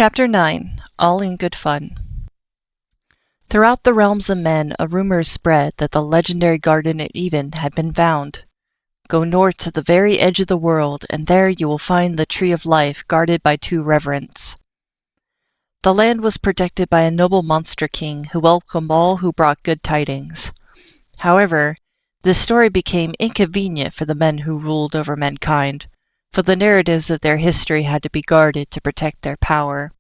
Chapter 9. All in Good Fun. Throughout the realms of men, a rumor spread that the legendary garden at Eden had been found. Go north to the very edge of the world, and there you will find the Tree of Life guarded by two reverends. The land was protected by a noble monster king who welcomed all who brought good tidings. However, this story became inconvenient for the men who ruled over mankind, for the narratives of their history had to be guarded to protect their power.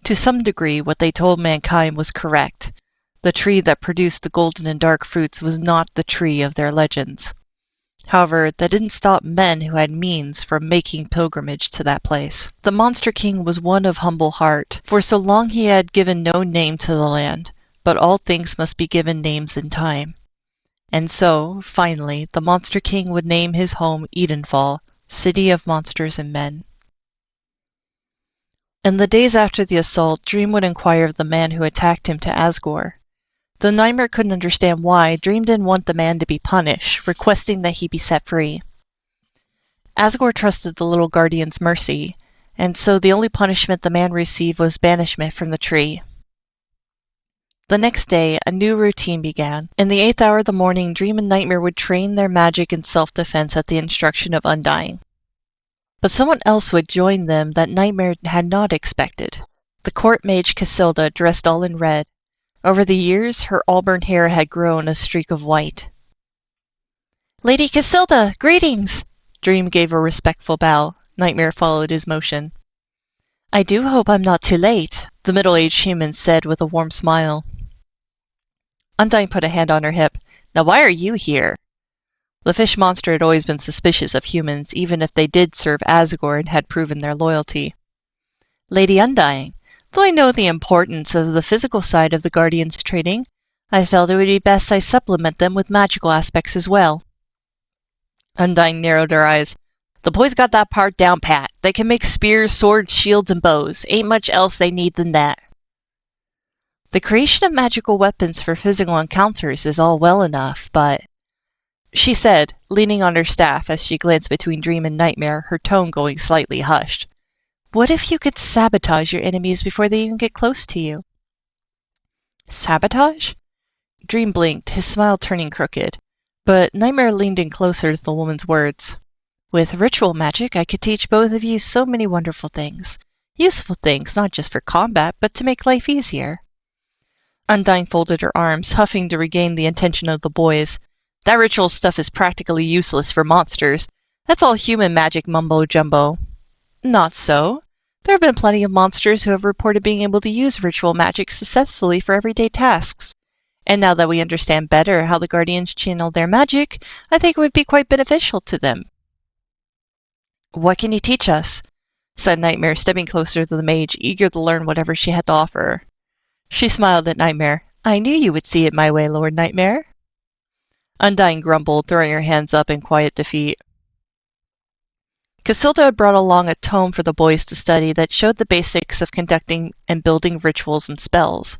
To some degree, what they told mankind was correct. The tree that produced the golden and dark fruits was not the tree of their legends. However, that didn't stop men who had means from making pilgrimage to that place. The Monster King was one of humble heart, for so long he had given no name to the land, but all things must be given names in time. And so, finally, the Monster King would name his home Edenfall, City of Monsters and Men. In the days after the assault, Dream would inquire of the man who attacked him to Asgore. Though Nightmare couldn't understand why, Dream didn't want the man to be punished, requesting that he be set free. Asgore trusted the little guardian's mercy, and so the only punishment the man received was banishment from the tree. The next day, a new routine began. In the 8th hour of the morning, Dream and Nightmare would train their magic and self-defense at the instruction of Undying. But someone else would join them that Nightmare had not expected. The court mage Casilda, dressed all in red. Over the years, her auburn hair had grown a streak of white. "Lady Casilda, greetings!" Dream gave a respectful bow. Nightmare followed his motion. "I do hope I'm not too late," the middle-aged human said with a warm smile. Undying put a hand on her hip. "Now why are you here?" The fish monster had always been suspicious of humans, even if they did serve Asgore and had proven their loyalty. "Lady Undying, though I know the importance of the physical side of the Guardian's training, I felt it would be best I supplement them with magical aspects as well." Undying narrowed her eyes. "The boys got that part down pat. They can make spears, swords, shields, and bows. Ain't much else they need than that." "The creation of magical weapons for physical encounters is all well enough, but—" she said, leaning on her staff as she glanced between Dream and Nightmare, her tone going slightly hushed. "What if you could sabotage your enemies before they even get close to you?" "Sabotage?" Dream blinked, his smile turning crooked, but Nightmare leaned in closer to the woman's words. "With ritual magic, I could teach both of you so many wonderful things. Useful things, not just for combat, but to make life easier." Undying folded her arms, huffing to regain the attention of the boys. "That ritual stuff is practically useless for monsters. That's all human magic mumbo-jumbo." "Not so. There have been plenty of monsters who have reported being able to use ritual magic successfully for everyday tasks. And now that we understand better how the Guardians channel their magic, I think it would be quite beneficial to them." "What can you teach us?" said Nightmare, stepping closer to the mage, eager to learn whatever she had to offer. She smiled at Nightmare. "I knew you would see it my way, Lord Nightmare." Undying grumbled, throwing her hands up in quiet defeat. Casilda had brought along a tome for the boys to study that showed the basics of conducting and building rituals and spells.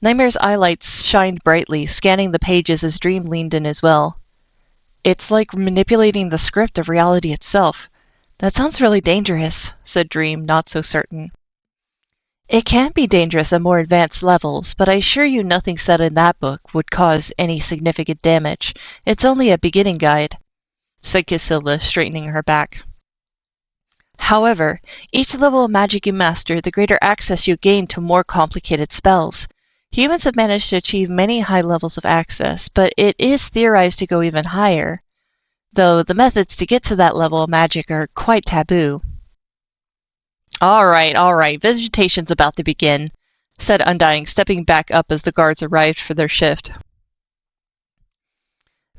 Nightmare's eyelights shined brightly, scanning the pages as Dream leaned in as well. "It's like manipulating the script of reality itself. That sounds really dangerous," said Dream, not so certain. "It can be dangerous at more advanced levels, but I assure you nothing said in that book would cause any significant damage. It's only a beginning guide," said Casilda, straightening her back. "However, each level of magic you master, the greater access you gain to more complicated spells. Humans have managed to achieve many high levels of access, but it is theorized to go even higher, though the methods to get to that level of magic are quite taboo." All right, visitation's about to begin," said Undying, stepping back up as the guards arrived for their shift.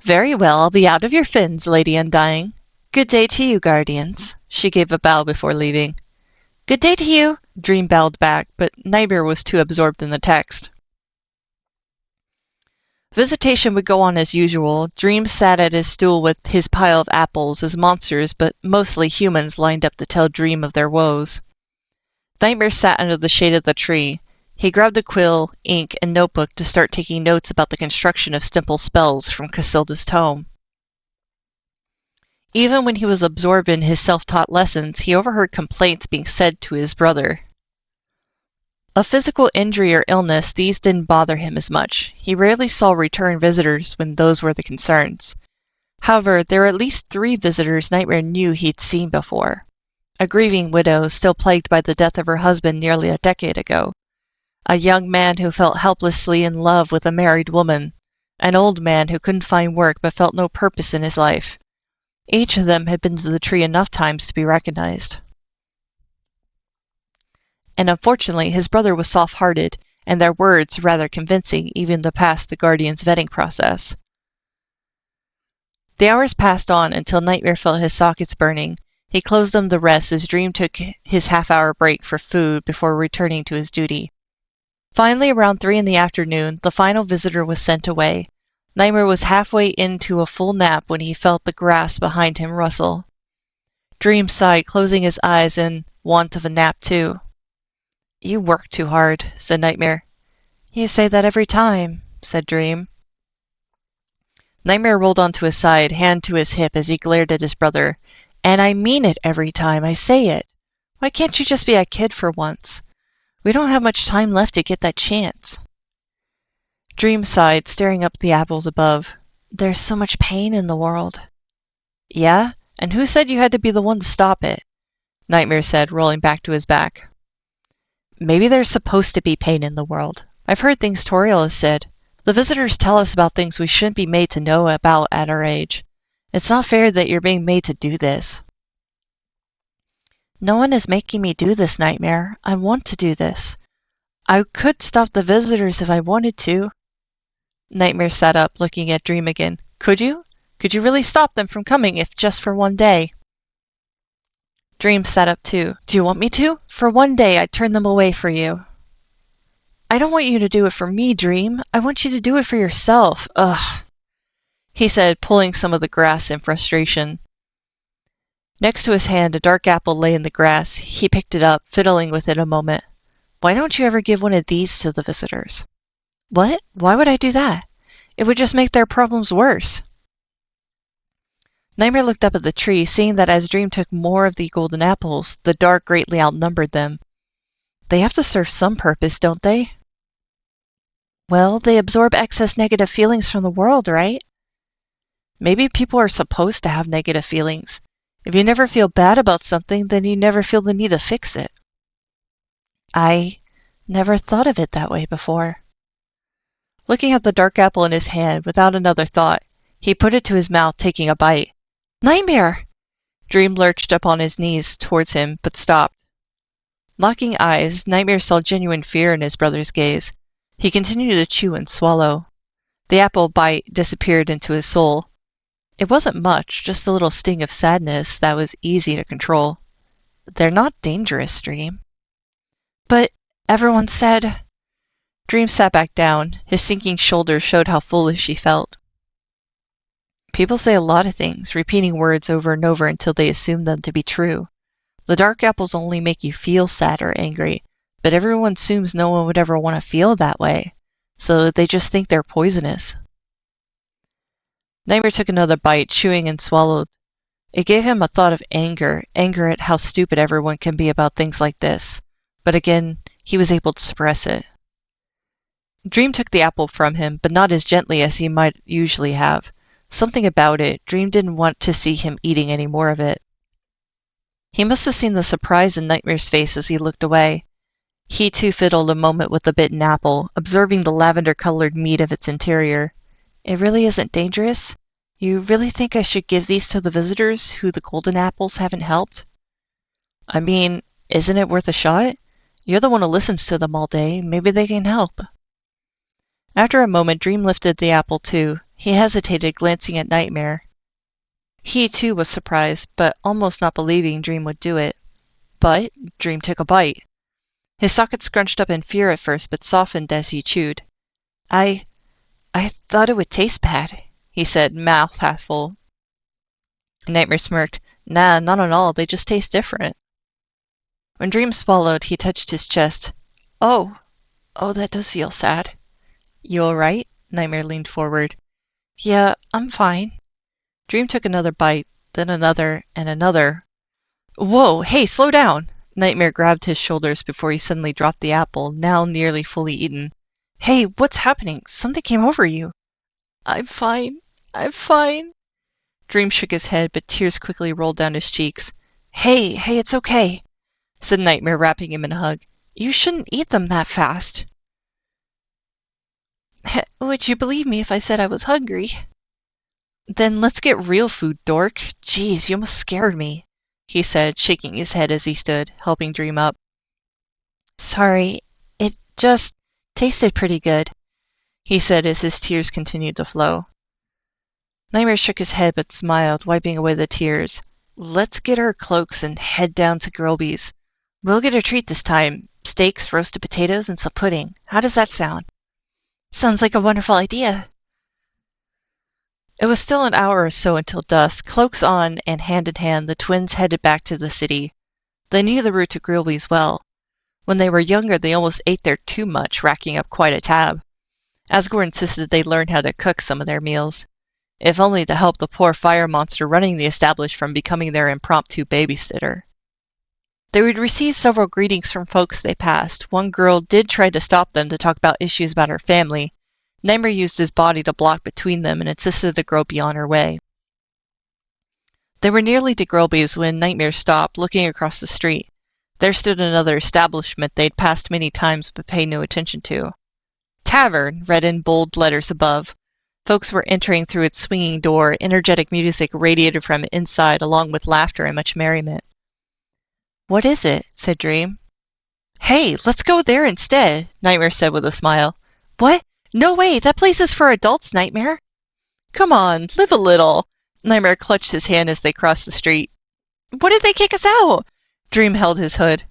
"Very well, I'll be out of your fins, Lady Undying. Good day to you, Guardians." She gave a bow before leaving. "Good day to you," Dream bowed back, but Nightmare was too absorbed in the text. Visitation would go on as usual. Dream sat at his stool with his pile of apples as monsters, but mostly humans, lined up to tell Dream of their woes. Nightmare sat under the shade of the tree. He grabbed a quill, ink, and notebook to start taking notes about the construction of simple spells from Casilda's tome. Even when he was absorbed in his self-taught lessons, he overheard complaints being said to his brother. Of physical injury or illness, these didn't bother him as much. He rarely saw return visitors when those were the concerns. However, there were at least 3 visitors Nightmare knew he'd seen before. A grieving widow, still plagued by the death of her husband nearly a decade ago. A young man who felt helplessly in love with a married woman. An old man who couldn't find work but felt no purpose in his life. Each of them had been to the tree enough times to be recognized. And unfortunately, his brother was soft-hearted, and their words rather convincing even to pass the Guardian's vetting process. The hours passed on until Nightmare felt his sockets burning. He closed them to rest as Dream took his half-hour break for food before returning to his duty. Finally, around 3 in the afternoon, the final visitor was sent away. Nightmare was halfway into a full nap when he felt the grass behind him rustle. Dream sighed, closing his eyes in want of a nap too. "You work too hard," said Nightmare. "You say that every time," said Dream. Nightmare rolled onto his side, hand to his hip as he glared at his brother. "And I mean it every time I say it. Why can't you just be a kid for once? We don't have much time left to get that chance." Dream sighed, staring up at the apples above. "There's so much pain in the world." "Yeah? And who said you had to be the one to stop it?" Nightmare said, rolling back to his back. "Maybe there's supposed to be pain in the world. I've heard things Toriel has said. The visitors tell us about things we shouldn't be made to know about at our age. It's not fair that you're being made to do this." "No one is making me do this, Nightmare. I want to do this. I could stop the visitors if I wanted to." Nightmare sat up, looking at Dream again. "Could you? Could you really stop them from coming if just for one day?" Dream sat up too. "Do you want me to? For one day I'd turn them away for you." "I don't want you to do it for me, Dream. I want you to do it for yourself. Ugh," he said, pulling some of the grass in frustration. Next to his hand, a dark apple lay in the grass. He picked it up, fiddling with it a moment. "Why don't you ever give one of these to the visitors?" "What? Why would I do that? It would just make their problems worse." Nightmare looked up at the tree, seeing that as Dream took more of the golden apples, the dark greatly outnumbered them. "They have to serve some purpose, don't they?" "Well, they absorb excess negative feelings from the world, right?" "Maybe people are supposed to have negative feelings. If you never feel bad about something, then you never feel the need to fix it." "I never thought of it that way before." Looking at the dark apple in his hand, without another thought, he put it to his mouth, taking a bite. "Nightmare!" Dream lurched up on his knees towards him, but stopped. Locking eyes, Nightmare saw genuine fear in his brother's gaze. He continued to chew and swallow. The apple bite disappeared into his soul. It wasn't much, just a little sting of sadness that was easy to control. "They're not dangerous, Dream." "But everyone said—" Dream sat back down. His sinking shoulders showed how foolish he felt. "People say a lot of things, repeating words over and over until they assume them to be true. The dark apples only make you feel sad or angry, but everyone assumes no one would ever want to feel that way, so they just think they're poisonous." Nightmare took another bite, chewing and swallowed. It gave him a thought of anger at how stupid everyone can be about things like this, but again, he was able to suppress it. Dream took the apple from him, but not as gently as he might usually have. Something about it, Dream didn't want to see him eating any more of it. He must have seen the surprise in Nightmare's face as he looked away. He too fiddled a moment with the bitten apple, observing the lavender-colored meat of its interior. "It really isn't dangerous? You really think I should give these to the visitors who the golden apples haven't helped?" "I mean, isn't it worth a shot? You're the one who listens to them all day. Maybe they can help." After a moment, Dream lifted the apple too. He hesitated, glancing at Nightmare. He too was surprised, but almost not believing Dream would do it. But Dream took a bite. His socket scrunched up in fear at first, but softened as he chewed. I thought it would taste bad," he said, mouth half full. Nightmare smirked. "Nah, not at all. They just taste different." When Dream swallowed, he touched his chest. Oh, that does feel sad." "You all right?" Nightmare leaned forward. "Yeah, I'm fine." Dream took another bite. then another, and another. Whoa, hey, slow down! Nightmare grabbed his shoulders before he suddenly dropped the apple, now nearly fully eaten. Hey, what's happening? Something came over you. I'm fine. I'm fine. Dream shook his head, but tears quickly rolled down his cheeks. Hey, it's okay, said Nightmare, wrapping him in a hug. You shouldn't eat them that fast. Would you believe me if I said I was hungry? Then let's get real food, dork. Jeez, you almost scared me, he said, shaking his head as he stood, helping Dream up. Sorry, it just tasted pretty good, he said as his tears continued to flow. Nightmare shook his head but smiled, wiping away the tears. Let's get our cloaks and head down to Grilby's. We'll get a treat this time. Steaks, roasted potatoes, and some pudding. How does that sound? Sounds like a wonderful idea. It was still an hour or so until dusk. Cloaks on, and hand in hand, the twins headed back to the city. They knew the route to Grilby's well. When they were younger, they almost ate there too much, racking up quite a tab. Asgore insisted they learn how to cook some of their meals, if only to help the poor fire monster running the establishment from becoming their impromptu babysitter. They would receive several greetings from folks they passed. One girl did try to stop them to talk about issues about her family. Nightmare used his body to block between them and insisted the girl be on her way. They were nearly to Grilby's when Nightmare stopped, looking across the street. There stood another establishment they'd passed many times but paid no attention to. Tavern, read in bold letters above. Folks were entering through its swinging door. Energetic music radiated from inside, along with laughter and much merriment. What is it? Said Dream. Hey, let's go there instead, Nightmare said with a smile. What? No way, that place is for adults, Nightmare. Come on, live a little. Nightmare clutched his hand as they crossed the street. What if they kick us out? Dream held his hood.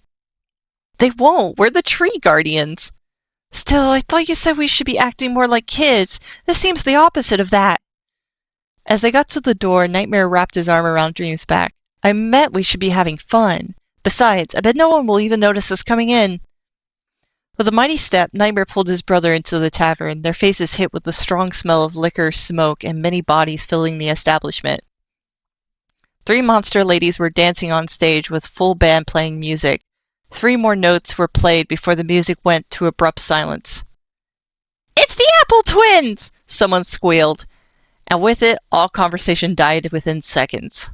They won't, we're the tree guardians. Still, I thought you said we should be acting more like kids. This seems the opposite of that. As they got to the door, Nightmare wrapped his arm around Dream's back. I meant we should be having fun. Besides, I bet no one will even notice us coming in. With a mighty step, Nightmare pulled his brother into the tavern, their faces hit with the strong smell of liquor, smoke, and many bodies filling the establishment. 3 monster ladies were dancing on stage with full band playing music. 3 more notes were played before the music went to abrupt silence. It's the Apple Twins! Someone squealed, and with it, all conversation died within seconds.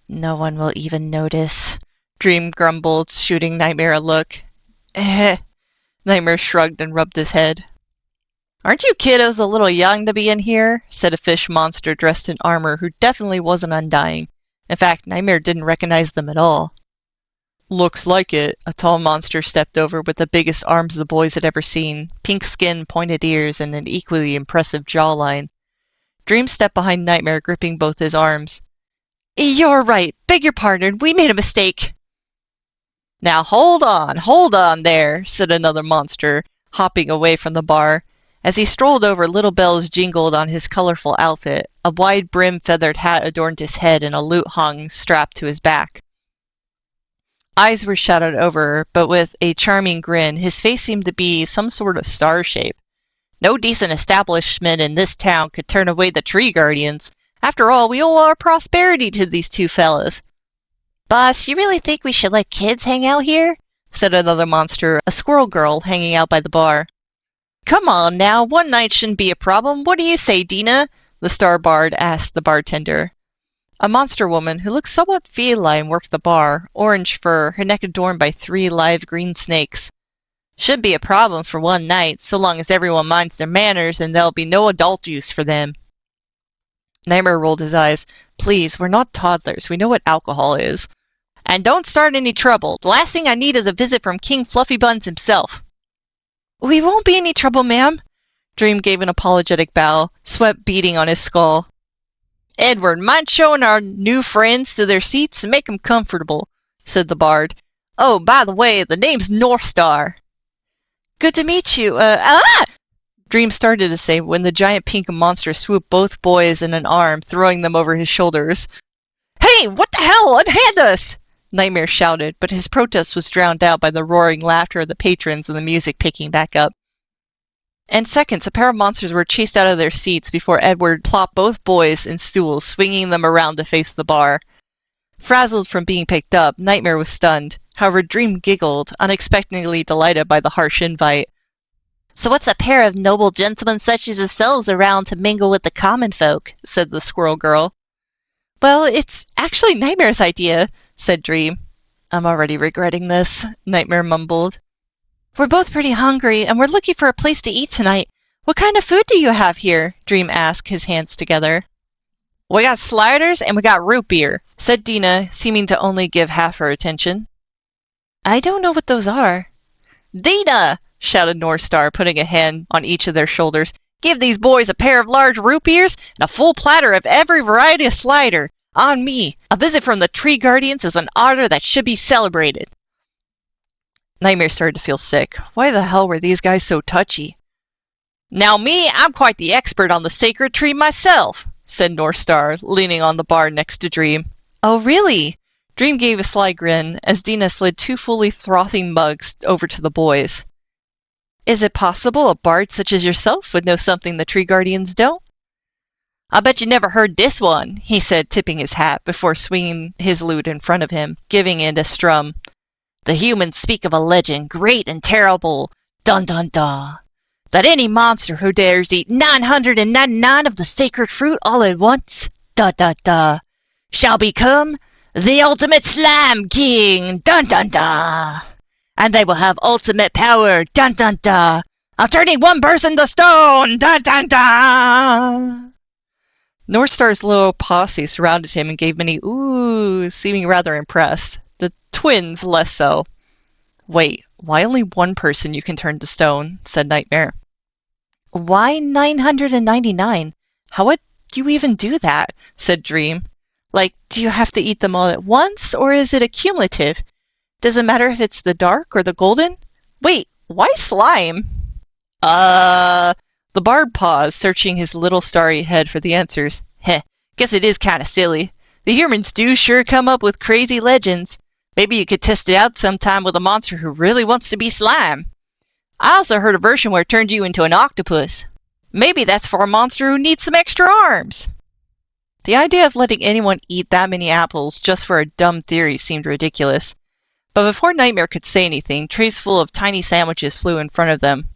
No one will even notice, Dream grumbled, shooting Nightmare a look. Nightmare shrugged and rubbed his head. Aren't you kiddos a little young to be in here? Said a fish monster dressed in armor who definitely wasn't undying. In fact, Nightmare didn't recognize them at all. Looks like it. A tall monster stepped over with the biggest arms the boys had ever seen, pink skin, pointed ears, and an equally impressive jawline. Dream stepped behind Nightmare, gripping both his arms. You're right. Beg your pardon. We made a mistake. Now hold on there, said another monster, hopping away from the bar. As he strolled over, little bells jingled on his colorful outfit. A wide-brimmed feathered hat adorned his head, and a lute hung strapped to his back. Eyes were shadowed over, but with a charming grin, his face seemed to be some sort of star shape. No decent establishment in this town could turn away the tree guardians. After all, we owe our prosperity to these 2 fellas. Boss, you really think we should let kids hang out here? Said another monster, a squirrel girl hanging out by the bar. Come on now, one night shouldn't be a problem. What do you say, Dina? The star bard asked the bartender. A monster woman who looked somewhat feline worked the bar, orange fur, her neck adorned by 3 live green snakes. Should be a problem for one night, so long as everyone minds their manners and there'll be no adult use for them. Nightmare rolled his eyes. Please, we're not toddlers. We know what alcohol is. And don't start any trouble. The last thing I need is a visit from King Fluffy Buns himself. We won't be any trouble, ma'am. Dream gave an apologetic bow, sweat beading on his skull. Edward, mind showing our new friends to their seats and make 'em comfortable, said the bard. Oh, by the way, the name's Northstar. Good to meet you. Dream started to say when the giant pink monster swooped both boys in an arm, throwing them over his shoulders. Hey, what the hell? Unhand us! Nightmare shouted, but his protest was drowned out by the roaring laughter of the patrons and the music picking back up. In seconds, a pair of monsters were chased out of their seats before Edward plopped both boys in stools, swinging them around to face the bar. Frazzled from being picked up, Nightmare was stunned. However, Dream giggled, unexpectedly delighted by the harsh invite. "So what's a pair of noble gentlemen such as yourselves around to mingle with the common folk?" said the squirrel girl. "Well, it's actually Nightmare's idea," said Dream. "I'm already regretting this," Nightmare mumbled. "We're both pretty hungry, and we're looking for a place to eat tonight. What kind of food do you have here?" Dream asked, his hands together. "We got sliders and we got root beer," said Dina, seeming to only give half her attention. "I don't know what those are." "Dina!" shouted North Star, putting a hand on each of their shoulders. "Give these boys a pair of large root beers and a full platter of every variety of slider. On me. A visit from the tree guardians is an honor that should be celebrated." Nightmare started to feel sick. Why the hell were these guys so touchy? "Now me, I'm quite the expert on the sacred tree myself," said North Star, leaning on the bar next to Dream. "Oh, really?" Dream gave a sly grin as Dina slid 2 fully frothing mugs over to the boys. "Is it possible a bard such as yourself would know something the tree guardians don't?" "I bet you never heard this one," he said, tipping his hat before swinging his lute in front of him, giving it a strum. "The humans speak of a legend, great and terrible, dun dun dun, that any monster who dares eat 999 of the sacred fruit all at once, da da da, shall become the ultimate slime king, dun dun dun. And they will have ultimate power, dun dun dun, of turning one person to stone, dun dun dun." North Star's little posse surrounded him and gave many oohs, seeming rather impressed. The twins less so. "Wait, why only one person you can turn to stone?" said Nightmare. "Why 999? How would you even do that?" said Dream. "Like, do you have to eat them all at once, or is it accumulative? Does it matter if it's the dark or the golden? Wait, why slime?" The bard paused, searching his little starry head for the answers. "Heh, guess it is kinda silly. The humans do sure come up with crazy legends. Maybe you could test it out sometime with a monster who really wants to be slime. I also heard a version where it turned you into an octopus. Maybe that's for a monster who needs some extra arms." The idea of letting anyone eat that many apples just for a dumb theory seemed ridiculous. But before Nightmare could say anything, trays full of tiny sandwiches flew in front of them.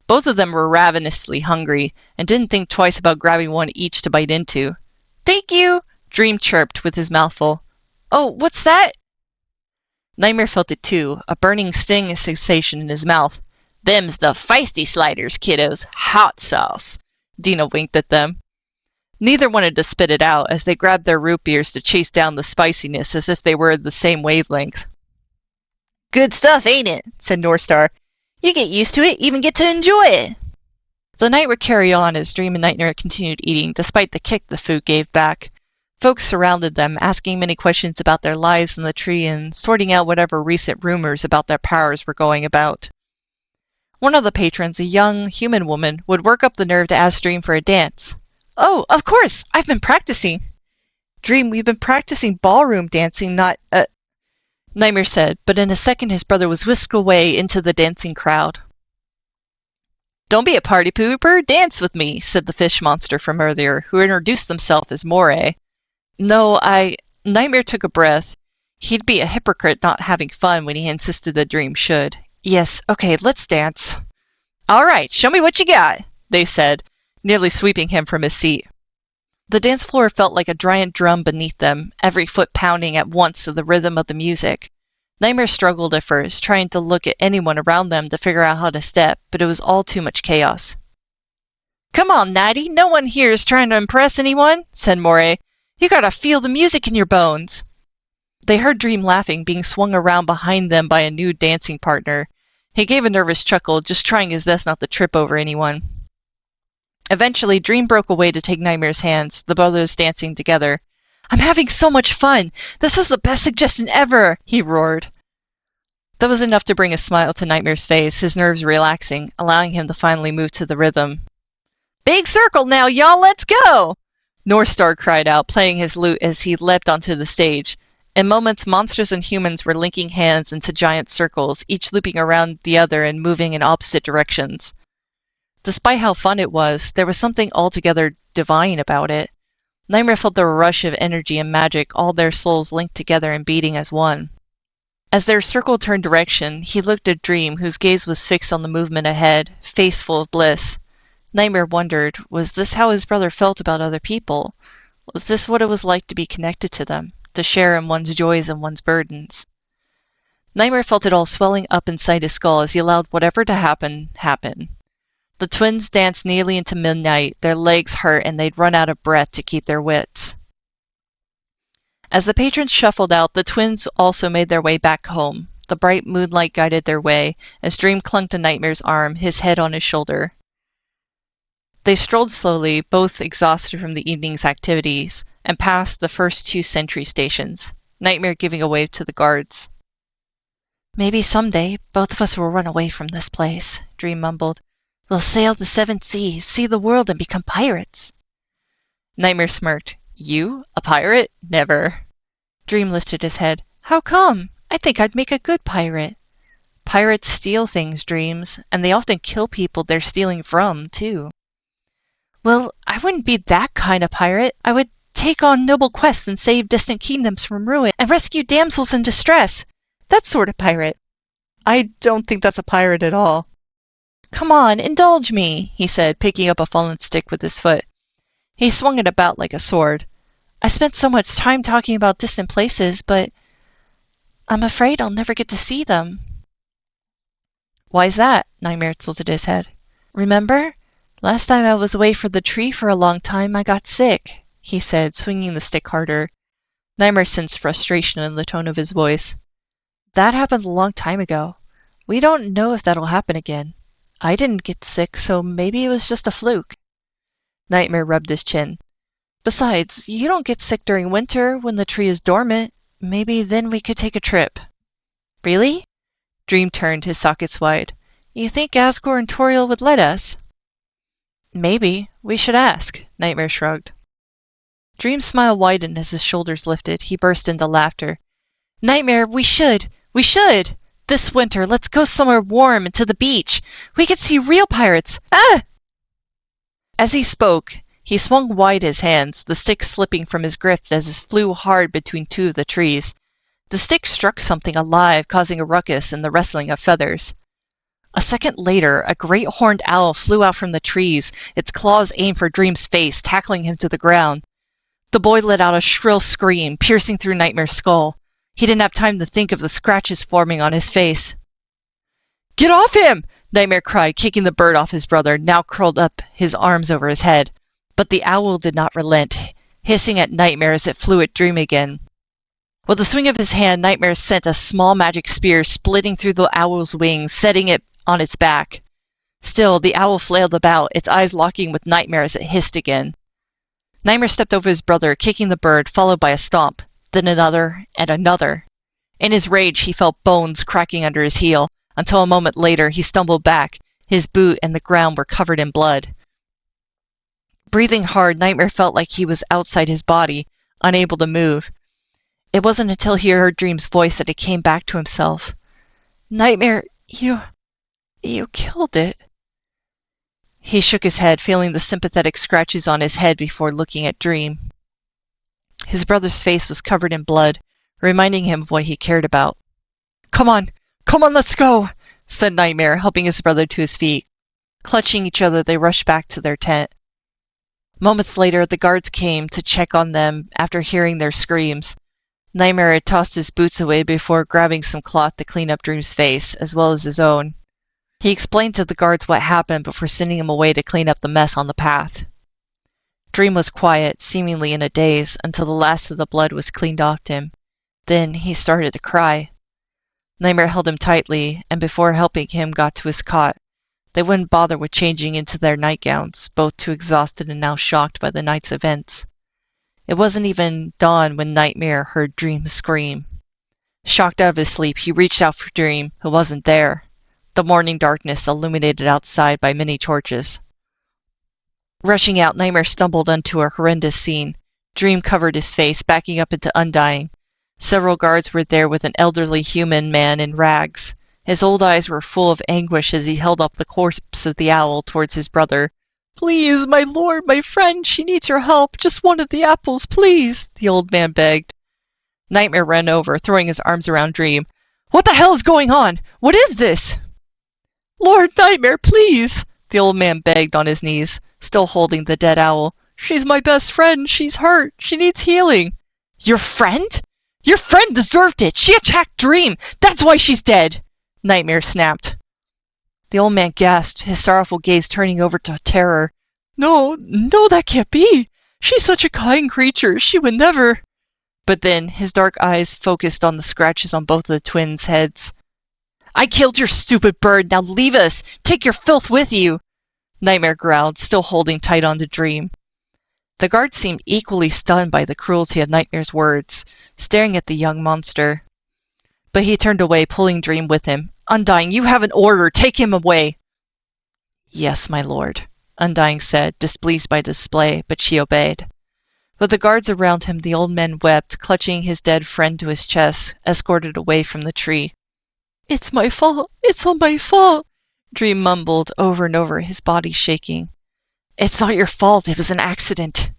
Both of them were ravenously hungry, and didn't think twice about grabbing one each to bite into. "Thank you," Dream chirped with his mouth full. "Oh, what's that?" Nightmare felt it too, a burning stinging sensation in his mouth. "Them's the feisty sliders, kiddos. Hot sauce." Dina winked at them. Neither wanted to spit it out, as they grabbed their root beers to chase down the spiciness as if they were the same wavelength. "Good stuff, ain't it?" said North Star. "You get used to it, even get to enjoy it." The night would carry on as Dream and Nightmare continued eating, despite the kick the food gave back. Folks surrounded them, asking many questions about their lives in the tree and sorting out whatever recent rumors about their powers were going about. One of the patrons, a young human woman, would work up the nerve to ask Dream for a dance. "Oh, of course! I've been practicing." "Dream, we've been practicing ballroom dancing, not, Nightmare said, but in a second his brother was whisked away into the dancing crowd. "Don't be a party pooper, dance with me," said the fish monster from earlier, who introduced himself as Moray. "No, Nightmare took a breath. He'd be a hypocrite not having fun when he insisted the Dream should. "Yes, okay, let's dance." "All right, show me what you got," they said, nearly sweeping him from his seat. The dance floor felt like a giant drum beneath them, every foot pounding at once to the rhythm of the music. Nightmare struggled at first, trying to look at anyone around them to figure out how to step, but it was all too much chaos. "Come on, Nighty, no one here is trying to impress anyone," said Moray. "You gotta feel the music in your bones." They heard Dream laughing, being swung around behind them by a new dancing partner. He gave a nervous chuckle, just trying his best not to trip over anyone. Eventually, Dream broke away to take Nightmare's hands, the brothers dancing together. "I'm having so much fun! This is the best suggestion ever!" he roared. That was enough to bring a smile to Nightmare's face, his nerves relaxing, allowing him to finally move to the rhythm. "Big circle now, y'all, let's go!" North Star cried out, playing his lute as he leapt onto the stage. In moments, monsters and humans were linking hands into giant circles, each looping around the other and moving in opposite directions. Despite how fun it was, there was something altogether divine about it. Nightmare felt the rush of energy and magic, all their souls linked together and beating as one. As their circle turned direction, he looked at Dream, whose gaze was fixed on the movement ahead, face full of bliss. Nightmare wondered, was this how his brother felt about other people? Was this what it was like to be connected to them, to share in one's joys and one's burdens? Nightmare felt it all swelling up inside his skull as he allowed whatever to happen, happen. The twins danced nearly into midnight, their legs hurt and they'd run out of breath to keep their wits. As the patrons shuffled out, the twins also made their way back home. The bright moonlight guided their way, as Dream clung to Nightmare's arm, his head on his shoulder. They strolled slowly, both exhausted from the evening's activities, and passed the first 2 sentry stations, Nightmare giving a wave to the guards. "Maybe someday both of us will run away from this place," Dream mumbled. "We'll sail the 7 seas, see the world, and become pirates." Nightmare smirked. "You? A pirate? Never." Dream lifted his head. "How come? I think I'd make a good pirate." "Pirates steal things, Dreams, and they often kill people they're stealing from, too." "Well, I wouldn't be that kind of pirate. I would take on noble quests and save distant kingdoms from ruin and rescue damsels in distress. That sort of pirate." "I don't think that's a pirate at all." "Come on, indulge me," he said, picking up a fallen stick with his foot. He swung it about like a sword. "I spent so much time talking about distant places, but I'm afraid I'll never get to see them." "Why's that?" Nightmare tilted his head. "Remember? Last time I was away from the tree for a long time, I got sick," he said, swinging the stick harder. Nightmare sensed frustration in the tone of his voice. "That happened a long time ago. We don't know if that'll happen again. I didn't get sick, so maybe it was just a fluke." Nightmare rubbed his chin. "Besides, you don't get sick during winter when the tree is dormant. Maybe then we could take a trip." "Really?" Dream turned, his sockets wide. "You think Asgore and Toriel would let us?" "Maybe. We should ask," Nightmare shrugged. Dream's smile widened as his shoulders lifted. He burst into laughter. "Nightmare, we should! We should! This winter, let's go somewhere warm and to the beach. We could see real pirates. Ah!" As he spoke, he swung wide his hands, the stick slipping from his grip as it flew hard between 2 of the trees. The stick struck something alive, causing a ruckus and the rustling of feathers. A second later, a great horned owl flew out from the trees, its claws aimed for Dream's face, tackling him to the ground. The boy let out a shrill scream, piercing through Nightmare's skull. He didn't have time to think of the scratches forming on his face. "Get off him!" Nightmare cried, kicking the bird off his brother, now curled up, his arms over his head. But the owl did not relent, hissing at Nightmare as it flew at Dream again. With a swing of his hand, Nightmare sent a small magic spear splitting through the owl's wings, setting it on its back. Still, the owl flailed about, its eyes locking with Nightmare as it hissed again. Nightmare stepped over his brother, kicking the bird, followed by a stomp, then another and another. In his rage, he felt bones cracking under his heel, until a moment later he stumbled back. His boot and the ground were covered in blood. Breathing hard, Nightmare felt like he was outside his body, unable to move. It wasn't until he heard Dream's voice that he came back to himself. "Nightmare, you killed it." He shook his head, feeling the sympathetic scratches on his head before looking at Dream. His brother's face was covered in blood, reminding him of what he cared about. Come on, let's go," said Nightmare, helping his brother to his feet. Clutching each other, they rushed back to their tent. Moments later, the guards came to check on them after hearing their screams. Nightmare had tossed his boots away before grabbing some cloth to clean up Dream's face, as well as his own. He explained to the guards what happened before sending him away to clean up the mess on the path. Dream was quiet, seemingly in a daze, until the last of the blood was cleaned off him. Then he started to cry. Nightmare held him tightly, and before helping him got to his cot. They wouldn't bother with changing into their nightgowns, both too exhausted and now shocked by the night's events. It wasn't even dawn when Nightmare heard Dream scream. Shocked out of his sleep, he reached out for Dream, who wasn't there. The morning darkness illuminated outside by many torches. Rushing out, Nightmare stumbled onto a horrendous scene. Dream covered his face, backing up into Undying. Several guards were there with an elderly human man in rags. His old eyes were full of anguish as he held up the corpse of the owl towards his brother. "Please, my lord, my friend, she needs your help. Just one of the apples, please," the old man begged. Nightmare ran over, throwing his arms around Dream. "What the hell is going on? What is this?" "Lord Nightmare, please," the old man begged on his knees, still holding the dead owl. "She's my best friend. She's hurt. She needs healing." "Your friend? Your friend deserved it. She attacked Dream. That's why she's dead," Nightmare snapped. The old man gasped, his sorrowful gaze turning over to terror. No, that can't be. She's such a kind creature. She would never." But then his dark eyes focused on the scratches on both of the twins' heads. "I killed your stupid bird. Now leave us. Take your filth with you," Nightmare growled, still holding tight on to Dream. The guards seemed equally stunned by the cruelty of Nightmare's words, staring at the young monster. But he turned away, pulling Dream with him. "Undying, you have an order. Take him away." "Yes, my lord," Undying said, displeased by the display, but she obeyed. With the guards around him, the old man wept, clutching his dead friend to his chest, escorted away from the tree. "It's my fault. It's all my fault," Dream mumbled over and over, his body shaking. "It's not your fault. It was an accident."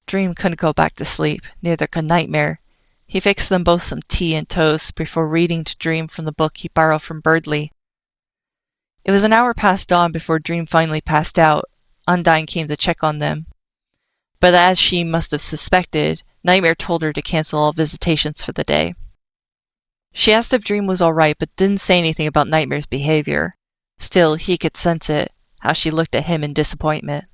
Dream couldn't go back to sleep. Neither could Nightmare. He fixed them both some tea and toast before reading to Dream from the book he borrowed from Birdley. It was an hour past dawn before Dream finally passed out. Undying came to check on them. But as she must have suspected, Nightmare told her to cancel all visitations for the day. She asked if Dream was all right, but didn't say anything about Nightmare's behavior. Still, he could sense it, how she looked at him in disappointment.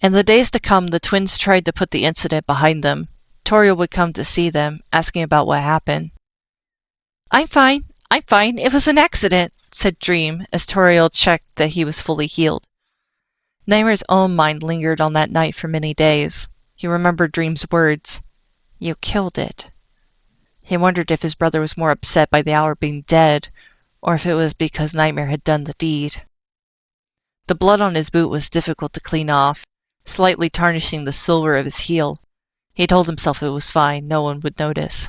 In the days to come, the twins tried to put the incident behind them. Toriel would come to see them, asking about what happened. I'm fine. It was an accident," said Dream, as Toriel checked that he was fully healed. Nightmare's own mind lingered on that night for many days. He remembered Dream's words. "You killed it." He wondered if his brother was more upset by the owl being dead, or if it was because Nightmare had done the deed. The blood on his boot was difficult to clean off, slightly tarnishing the silver of his heel. He told himself it was fine, no one would notice.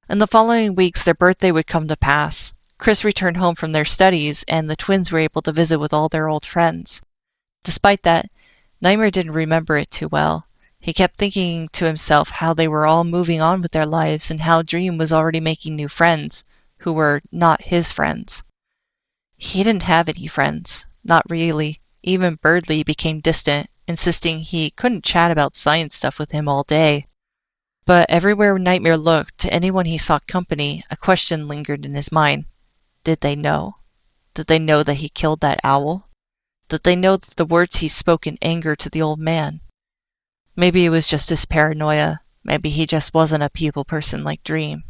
In the following weeks, their birthday would come to pass. Chris returned home from their studies, and the twins were able to visit with all their old friends. Despite that, Nightmare didn't remember it too well. He kept thinking to himself how they were all moving on with their lives, and how Dream was already making new friends, who were not his friends. He didn't have any friends, not really. Even Birdley became distant, insisting he couldn't chat about science stuff with him all day. But everywhere Nightmare looked, to anyone he sought company, a question lingered in his mind. Did they know? Did they know that he killed that owl? Did they know that the words he spoke in anger to the old man? Maybe it was just his paranoia. Maybe he just wasn't a people person like Dream.